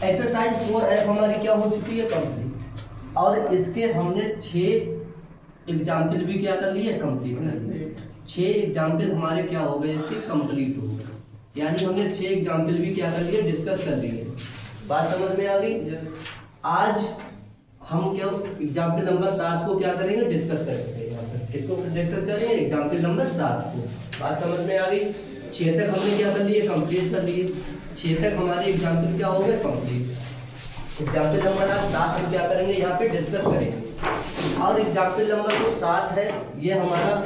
Exercise 4F हमारी क्या हो चुकी है, कंप्लीट। और इसके हमने 6 एग्जाम्पल भी क्या कर लिए, कंप्लीट कर लिए। 6 एग्जाम्पल हमारे क्या हो गए, इसके कंप्लीट हो गए। यानी हमने 6 एग्जाम्पल भी क्या कर लिए, डिस्कस कर लिए। बात समझ में आ गई। आज हम क्या एग्जाम्पल नंबर 7 को क्या करेंगे, डिस्कस करेंगे। यहाँ पर किसको डिस्कस करेंगे, एग्जाम्पल नंबर 7 को। बात समझ में आ गई। 6 तक हमने क्या कर लिए, कंप्लीट कर लिए। 6 तक हमारे एग्जाम्पल क्या हो गए, कंप्लीट। एग्जाम्पल नंबर 7 हम क्या करेंगे, यहाँ पे डिस्कस करेंगे। और एग्जाम्पल नंबर जो 7 है, ये हमारा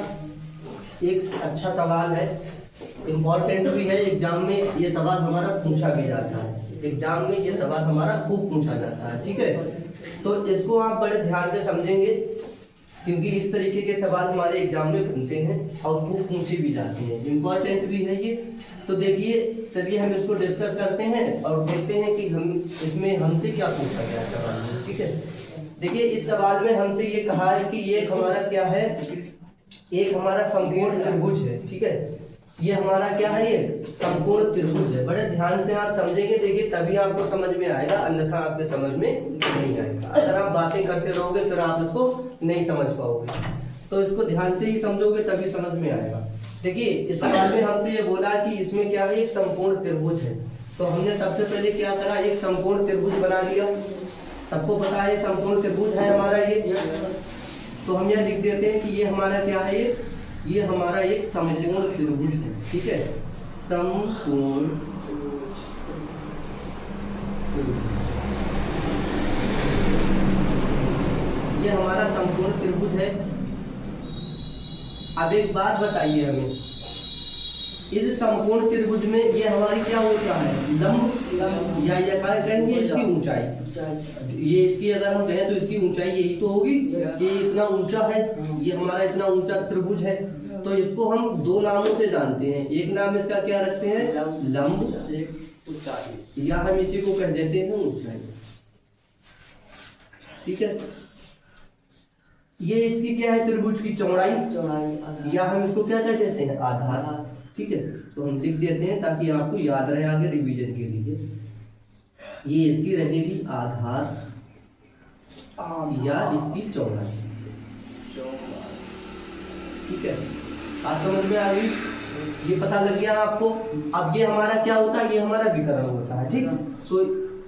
एक अच्छा सवाल है, इम्पोर्टेंट भी है। एग्जाम में ये सवाल हमारा पूछा भी जाता है। एग्जाम में ये सवाल हमारा खूब पूछा जाता है, ठीक है। तो इसको आप बड़े ध्यान से समझेंगे, क्योंकि इस तरीके के सवाल हमारे एग्जाम में बनते हैं और खूब पूछे भी जाते हैं, इम्पोर्टेंट भी है ये। तो देखिए, चलिए हम इसको डिस्कस करते हैं और देखते हैं कि हम इसमें हमसे क्या पूछा गया सवाल में, ठीक है। देखिए, इस सवाल में हमसे ये कहा है कि ये हमारा क्या है, एक हमारा समकोण त्रिभुज है, ठीक है। ये हमारा क्या है, ये समकोण त्रिभुज है। बड़े ध्यान से आप समझेंगे, देखिए तभी आपको समझ में आएगा, अन्यथा आपके समझ में नहीं आएगा। अगर आप बातें करते रहोगे फिर आप इसको नहीं समझ पाओगे। तो इसको ध्यान से ही समझोगे तभी समझ में आएगा। देखिए, इस सवाल में हमसे ये बोला कि इसमें क्या है, एक समकोण त्रिभुज है। तो हमने सबसे पहले क्या करा, एक समकोण त्रिभुज बना लिया। सबको पता है समकोण त्रिभुज है हमारा ये। तो हम यह लिख देते हैं कि ये हमारा क्या है, ये हमारा एक समकोण त्रिभुज है, ठीक है। समकोण ये हमारा समकोण त्रिभुज है। अब एक बात बताइए हमें, इस समकोण त्रिभुज में ये हमारी क्या होता है, लंब या कहेंगे इसकी ऊंचाई। ये इसकी अगर हम कहें तो इसकी ऊंचाई यही तो होगी। ये इतना ऊंचा है, ये हमारा इतना ऊंचा त्रिभुज है। तो इसको हम 2 नामों से जानते हैं। एक नाम इसका क्या रखते हैं, लंब, ऊंचाई, या हम इसी को कह देते हैं ऊंचाई, ठीक है। ये इसकी क्या है, त्रिभुज की चौड़ाई, या हम इसको क्या कह देते हैं, आधार, ठीक है। तो हम लिख देते हैं ताकि आपको याद रहे आगे रिवीजन के लिए। ये इसकी रहेगी आधार या इसकी चौड़ाई, ठीक है। आज समझ में आ गई, ये पता लग गया आपको। अब ये हमारा क्या होता है, ये हमारा विकर्ण होता है, ठीक। सो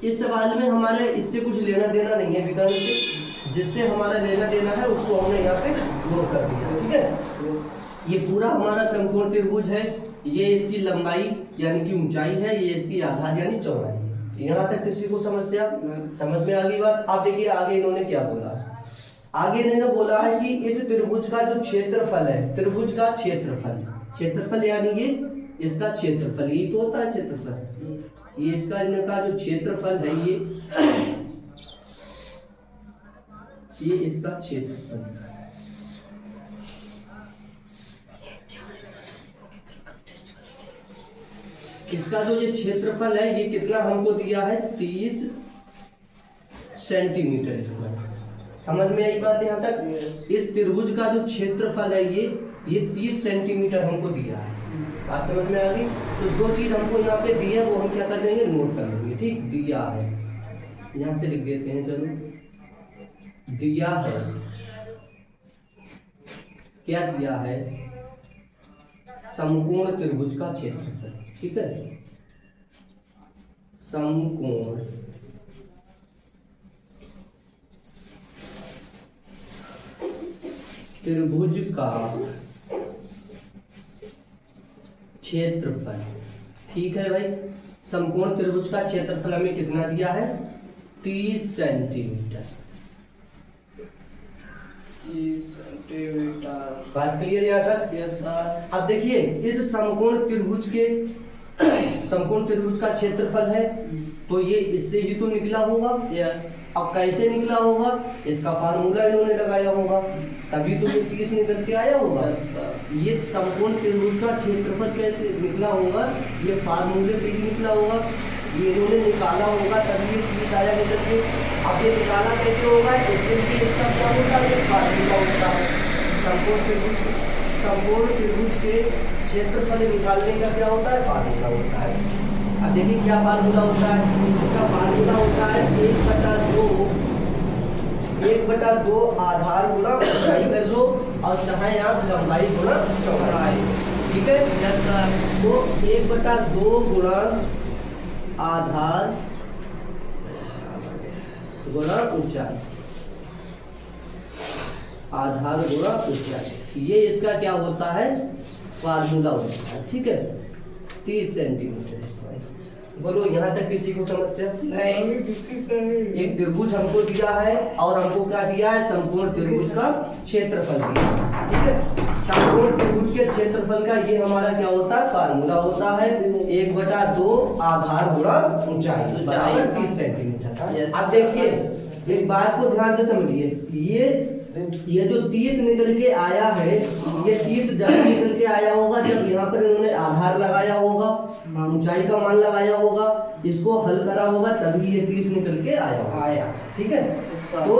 इस सवाल में हमारे इससे कुछ लेना देना नहीं है विकर्ण से। जिससे हमारा लेना देना है उसको हमने यहाँ पे नोट कर दिया, ठीक है। ये पूरा हमारा समकोण त्रिभुज है। ये इसकी लंबाई यानी कि ऊंचाई है, ये इसकी आधार यानी चौड़ाई है। यहाँ तक किसी को समस्या समझ में आ गई बात। आप देखिए आगे इन्होंने क्या बोला है। आगे इन्होंने बोला है कि इस त्रिभुज का जो क्षेत्रफल है, त्रिभुज का क्षेत्रफल, क्षेत्रफल यानी ये इसका क्षेत्रफल, यही तो होता है क्षेत्रफल। ये इसका इनका जो क्षेत्रफल है, ये इसका क्षेत्रफल, इसका जो ये क्षेत्रफल है, ये कितना हमको दिया है, 30 सेंटीमीटर स्क्वायर। समझ में आई बात यहाँ तक। इस त्रिभुज का जो क्षेत्रफल है, ये 30 सेंटीमीटर हमको दिया है। बात समझ में आ गई। तो जो चीज हमको यहाँ पे दी है वो हम क्या कर देंगे, नोट कर लेंगे, ठीक। दिया है, यहाँ से लिख देते हैं, चलो। दिया है, क्या दिया है, समकोण त्रिभुज का क्षेत्रफल, ठीक है। समकोण त्रिभुज का क्षेत्रफल, ठीक है भाई। समकोण त्रिभुज का क्षेत्रफल हमें कितना दिया है, 30 सेंटीमीटर। बात क्लियर यहाँ तक? Yes sir. अब देखिए, इस समकोण त्रिभुज के समकोण त्रिभुज का क्षेत्रफल है, तो ये इससे ही तो निकला होगा। यस। अब कैसे निकला होगा, इसका फार्मूला इन्होंने लगाया होगा, तभी तो ये 30 निकल के आया होगा। Yes sir. ये समकोण त्रिभुज का क्षेत्रफल कैसे निकला होगा, ये फार्मूले से ही निकला होगा। ये इन्होंने निकाला होगा तभी ये 30 आया निकल के। अब ये निकाला कैसे होगा, इसके लिए इसका क्या होता है, फार्मूला होता है। समकोण त्रिभुज के क्षेत्रफल निकालने का क्या होता है, फार्मूला होता है। अब देखिए क्या फार्मूला होता है, इसका फार्मूला होता है 1/2 आधार गुणा ऊंचाई कर लो और चाहे आप लंबाई गुणा चौड़ाई। ठीक है, यस सर। तो 1/2 गुणा आधार गुणा ऊंचाई, आधार गुणा ऊंचाई, ये इसका क्या होता है, फार्मूला होता है। ठीक है, 30 सेंटीमीटर। बोलो यहाँ तक किसी को समस्या नहीं? एक त्रिभुज हमको दिया है और हमको क्या दिया है, समकोण त्रिभुज का क्षेत्रफल दिया है। ठीक है, समकोण त्रिभुज के क्षेत्रफल का ये हमारा क्या होता है, फार्मूला होता है 1/2 आधार गुणा ऊंचाई बराबर 30 सेंटीमीटर। अब देखिए एक बात को ध्यान से समझिए, ये जो 30 निकल के आया है, ये 30 जब निकल के आया होगा जब यहाँ पर इन्होंने आधार लगाया होगा, ऊंचाई का मान लगाया होगा, इसको हल करा होगा, तभी ये 30 निकल के आया। ठीक है, तो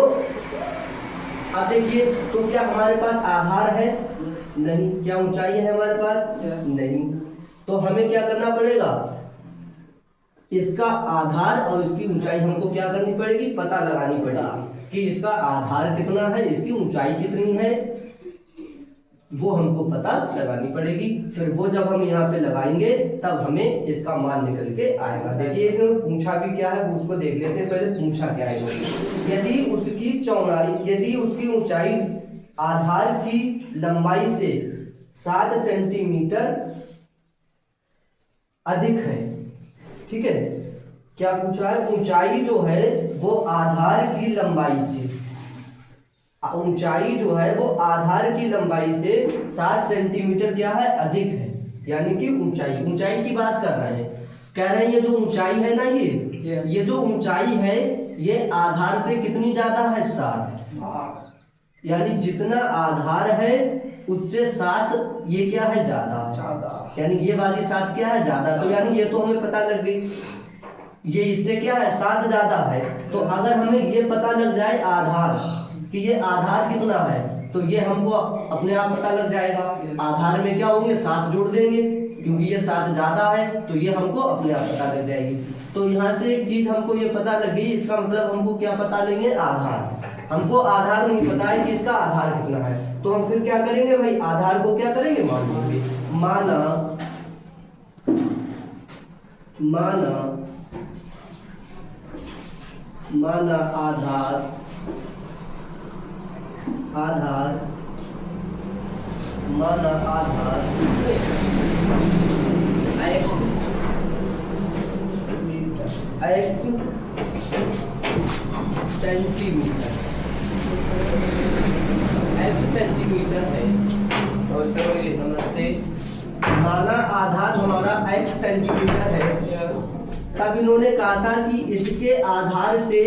अब देखिए, तो क्या हमारे पास आधार है? नहीं। क्या ऊंचाई है हमारे पास? नहीं। तो हमें क्या करना पड़ेगा, इसका आधार और इसकी ऊंचाई हमको क्या करनी पड़ेगी, पता लगानी पड़ेगी कि इसका आधार कितना है, इसकी ऊंचाई कितनी है, वो हमको पता लगानी पड़ेगी। फिर वो जब हम यहाँ पे लगाएंगे तब हमें इसका मान निकल के आएगा। देखिए इसने पूछा भी क्या है, वो उसको देख लेते हैं पहले, पूछा क्या है। यदि उसकी चौड़ाई, यदि उसकी ऊंचाई आधार की लंबाई से 7 सेंटीमीटर अधिक है। ठीक है, क्या पूछा है, ऊंचाई जो है वो आधार की लंबाई से, ऊंचाई जो है वो आधार की लंबाई से 7 सेंटीमीटर क्या है, अधिक है। यानी कि ऊंचाई की बात कर रहे हैं, कह रहे हैं ये जो ऊंचाई है ना, ये जो ऊंचाई है ये आधार से कितनी ज्यादा है, 7। यानी जितना आधार है उससे 7 ये क्या है, ज्यादा। यानी ये वाली 7 क्या है, ज्यादा। तो यानी ये तो हमें पता लग गई, ये इससे क्या है, 7 ज्यादा है। तो अगर हमें ये पता लग जाए आधार कि ये आधार कितना है, तो ये हमको अपने आप पता लग जाएगा। आधार में क्या होंगे, 7 जोड़ देंगे, क्योंकि ये 7 ज्यादा है तो ये हमको अपने आप पता लग जाएगी। तो यहाँ से एक चीज हमको ये पता लगी, इसका मतलब हमको क्या पता लेंगे, आधार। हमको आधार नहीं पता है कि इसका आधार कितना है, तो हम फिर क्या करेंगे भाई, आधार को क्या करेंगे, मान लेंगे। माना आधार माना आधार x सेंटीमीटर है। तो इसका समझते, माना आधार हमारा x सेंटीमीटर है। तब इन्होंने कहा था कि इसके आधार से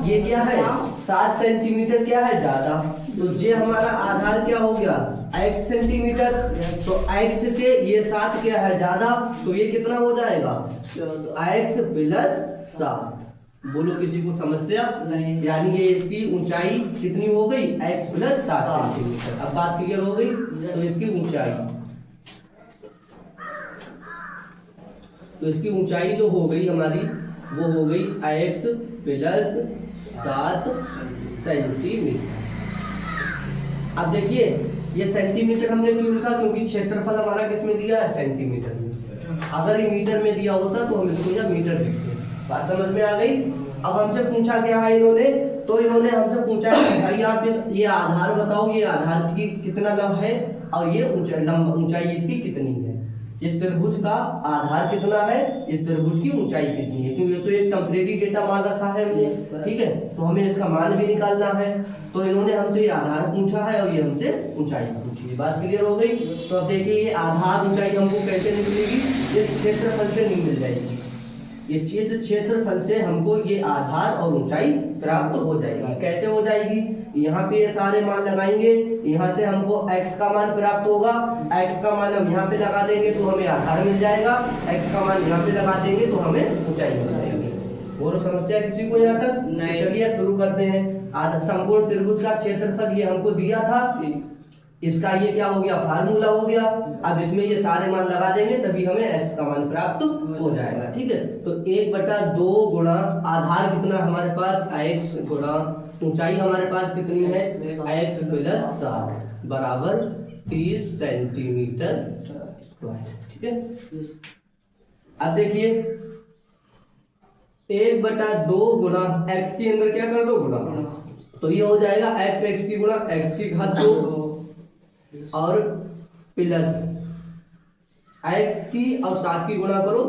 ये क्या है, 7 सेंटीमीटर क्या है, ज्यादा। तो ये हमारा आधार क्या हो गया, x सेंटीमीटर। तो x से ये 7 क्या है, ज्यादा। तो ये कितना हो जाएगा, x + 7। बोलो किसी को समस्या नहीं? यानी ये इसकी ऊंचाई कितनी हो गई, x + 7 सेंटीमीटर। अब बात क्लियर हो गई। तो इसकी ऊंचाई जो हो गई हमारी, वो हो गई x + 7 सेंटीमीटर। अब देखिए ये सेंटीमीटर हमने क्यों लिखा, क्योंकि क्षेत्रफल हमारा किस में दिया है, सेंटीमीटर में। अगर ये मीटर में दिया होता तो हम इसको या मीटर लिखते। बात समझ में आ गई। अब हमसे पूछा क्या है इन्होंने, तो इन्होंने हमसे पूछा है भाई आप ये आधार बताओ, ये आधार की कितना लंब है और ये ऊंचाई इसकी कितनी है। इस त्रिभुज का आधार कितना है, इस त्रिभुज की ऊंचाई कितनी है, क्योंकि ये तो एक टेम्परेरी डेटा मान रखा है हमने। ठीक है, तो हमें इसका मान भी निकालना है। तो इन्होंने हमसे ये आधार पूछा है और ये हमसे ऊंचाई पूछी है। बात क्लियर हो गई। तो अब देखिए ये आधार ऊंचाई हमको कैसे निकलेगी, इस क्षेत्रफल से नहीं मिल जाएगी। ये इस क्षेत्रफल से हमको ये आधार और ऊंचाई प्राप्त हो जाएगी। कैसे हो जाएगी, यहाँ पे ये सारे मान लगाएंगे, यहाँ से हमको x का मान प्राप्त होगा। x का मान हम यहाँ पे लगा देंगे तो हमें आधार मिल जाएगा, x का मान यहाँ पे लगा देंगे तो हमें ऊंचाई मिल जाएगी। और समस्या किसी को यहाँ तक नहीं? चलिए शुरू करते हैं। समकोण त्रिभुज का क्षेत्रफल ये हमको दिया था इसका ये क्या हो गया, फार्मूला हो गया। अब इसमें ये सारे मान लगा देंगे तभी हमें x का मान प्राप्त हो जाएगा। ठीक है, तो 1/2 गुणा आधार कितना हमारे पास x गुणा ऊंचाई हमारे पास कितनी है x + 7 बराबर 30 सेंटीमीटर स्क्वायर। ठीक है, अब देखिए 1/2 गुणा x के अंदर क्या कर दो गुणा, तो ये हो जाएगा x की गुणा x की घात 2 और प्लस x की और 7 की गुणा करो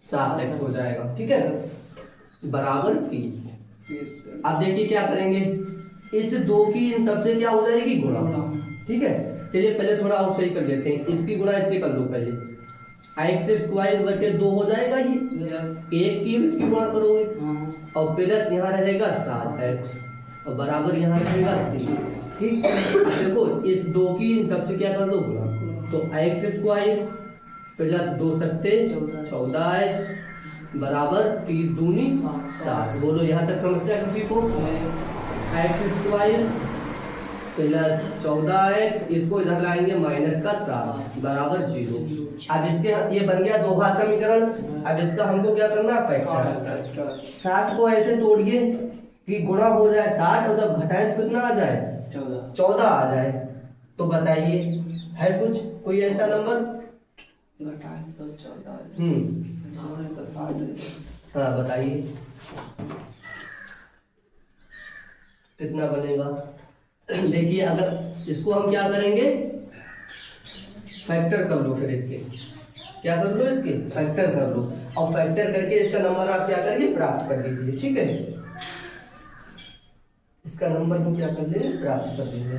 7x हो जाएगा। ठीक है, बराबर 30। अब देखिए क्या करेंगे, इस 2 की इन सबसे क्या हो जाएगी गुणा। ठीक है, चलिए पहले थोड़ा और सही कर लेते हैं, इसकी गुणा इससे कर लो पहले, x² 2 हो जाएगा ये, 1 की इसकी गुणा करोगे और प्लस यहाँ रहेगा 7x और बराबर यहाँ रहेगा 30। ठीक, देखो इस 2 की इन सबसे क्या कर दो गुणा, तो x² प्लस 2 सत्ते 14x बराबर 30 दूनी 60। बोलो यहाँ तक समस्या किसी को, x² प्लस 14x इसको इधर लाएंगे माइनस का 7 बराबर 0। अब इसके ये बन गया दो घात समीकरण। अब इसका हमको क्या करना है, फैक्टर। 60 को ऐसे तोड़िए कि गुणा हो जाए 60 और जब घटाए तो कितना आ जाए 14 आ जाए। तो बताइए है कुछ कोई ऐसा नंबर, घटाए तो 14 तो 60। हाँ बताइए कितना बनेगा। देखिए अगर इसको हम क्या करेंगे, फैक्टर कर लो, फिर इसके क्या कर लो, इसके फैक्टर कर लो और फैक्टर करके इसका नंबर आप क्या करिए प्राप्त कर लीजिए। ठीक है, इसका नंबर हम क्या कर लेंगे प्राप्त कर लेंगे।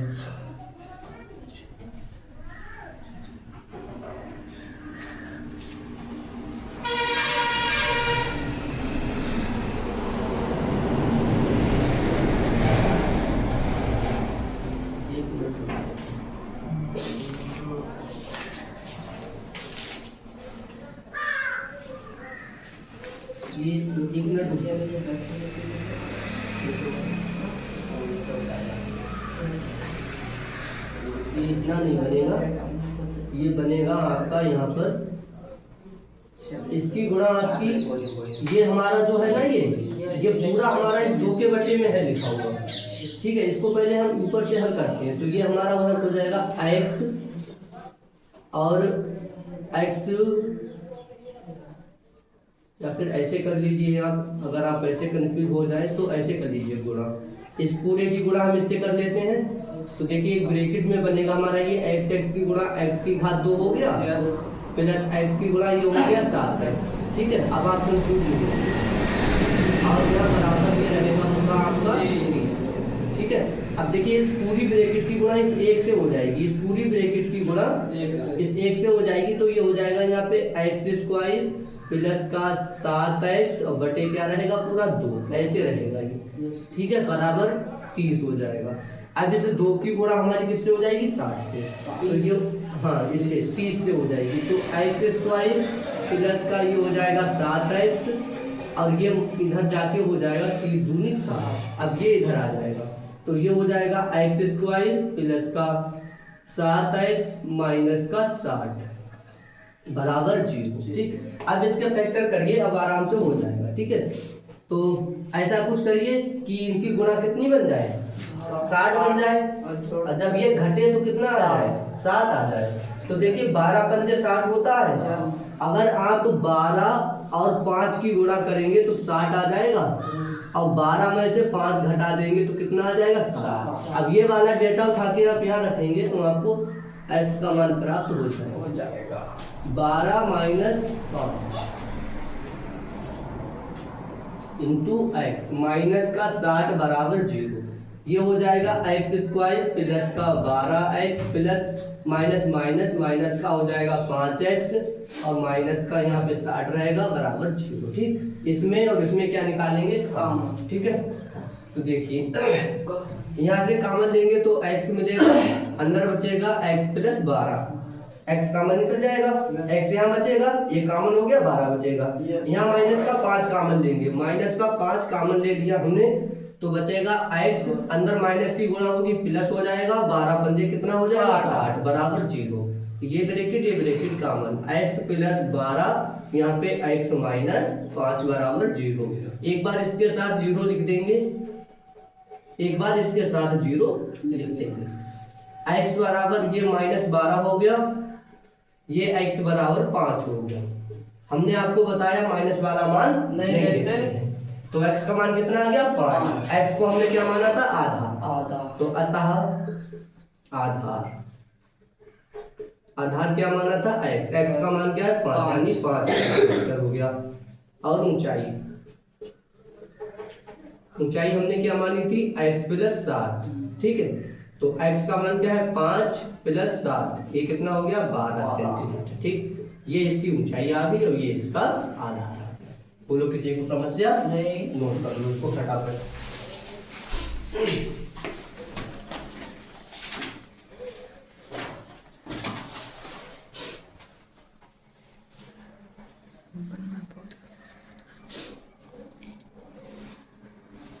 ये एक मिनट ये इतना नहीं बनेगा, ये बनेगा आपका यहाँ पर इसकी गुणा आपकी, ये हमारा जो है ना ये पूरा हमारा 2 के बटे में है लिखा हुआ। ठीक है, इसको पहले हम ऊपर से हल करते हैं, तो ये हमारा वह हो जाएगा x और x, या फिर ऐसे कर लीजिए आप, अगर आप ऐसे कंफ्यूज हो जाए तो ऐसे कर लीजिए गुणा, इस पूरे की गुणा हम इससे कर लेते हैं। तो देखिए एक ब्रैकेट में बनेगा हमारा ये x की गुणा x की घात 2 हो गया प्लस x की गुणा ये हो गया 7x। ठीक है, अब आप कंफ्यूज नहीं होंगे और यहाँ बराबर ये रहेगा पूरा आपका 30। ठीक है, अब देखिए इस पूरी ब्रैकेट की गुणा इस 1 से हो जाएगी, इस पूरी ब्रैकेट की गुणा इस 1 से हो जाएगी, तो ये हो जाएगा यहाँ पे x² प्लस का 7x और बटे क्या रहेगा पूरा 2, ऐसे रहेगा ये। ठीक है, बराबर 30 हो जाएगा। अब जैसे 2 की गुणा हमारी किससे हो जाएगी 60 से, तो ये हाँ इससे 30 से हो जाएगी, तो x² प्लस का ये हो जाएगा 7x और ये इधर जाके हो जाएगा 30 दूनी 60। अब ये इधर आ जाएगा, तो ये हो जाएगा x² प्लस का 7x माइनस का 60 बराबर 0। ठीक, अब इसके फैक्टर करिए, अब आराम से हो जाएगा। ठीक है, तो ऐसा कुछ करिए कि इनकी गुणा कितनी बन जाए 60 बन जाए, और जब ये घटे तो कितना आ जाए 7 आ जाए। तो देखिए 12 पंजे 60 होता है, अगर आप 12 और 5 की गुणा करेंगे तो 60 आ जाएगा, और 12 में से 5 घटा देंगे तो कितना आ जाएगा 7। अब ये वाला डेटा उठा के आप यहाँ रखेंगे तो आपको x का मान प्राप्त हो जाएगा 12 माइनस 5 इंटू x माइनस का 60 बराबर 0। ये हो जाएगा x² प्लस का 12x plus minus minus minus का हो जाएगा 5x और माइनस का यहाँ पे 60 रहेगा बराबर 0। ठीक, इसमें और इसमें क्या निकालेंगे कॉमन। ठीक है, तो देखिए यहाँ से कॉमन लेंगे तो x मिलेगा, अंदर बचेगा x प्लस 12, x कॉमन निकल जाएगा, x यहाँ बचेगा, ये कॉमन हो गया 12 बचेगा। यहाँ माइनस का 5 कॉमन लेंगे, माइनस का 5 कॉमन ले लिया हमने, तो बचेगा x, अंदर माइनस की गुणा होगी प्लस हो जाएगा, 12 पंजे कितना हो जाएगा 60 बराबर 0। ये ब्रैकेट कॉमन, x प्लस 12 यहाँ पे x माइनस 5 बराबर 0। एक बार इसके साथ 0 लिख देंगे, एक बार इसके साथ 0 लिख देंगे। x बराबर ये माइनस 12 हो गया, ये x बराबर 5 हो गया। हमने आपको बताया माइनस वाला मान नहीं लेते, तो x का मान कितना आ गया 5। x को हमने क्या माना था आधा, तो अतः आधार क्या माना था x का मान क्या है 5 यानी 5 हो गया। और ऊंचाई हमने क्या मानी थी x प्लस 7, ठीक है। तो x का मान क्या है 5 प्लस 7, ये कितना हो गया 12 सेंटीमीटर, ठीक। ये इसकी ऊंचाई आ गई और ये इसका आधार आ गया। बोलो किसी को समस्या नहीं, नोट कर लो इसको फटाफट।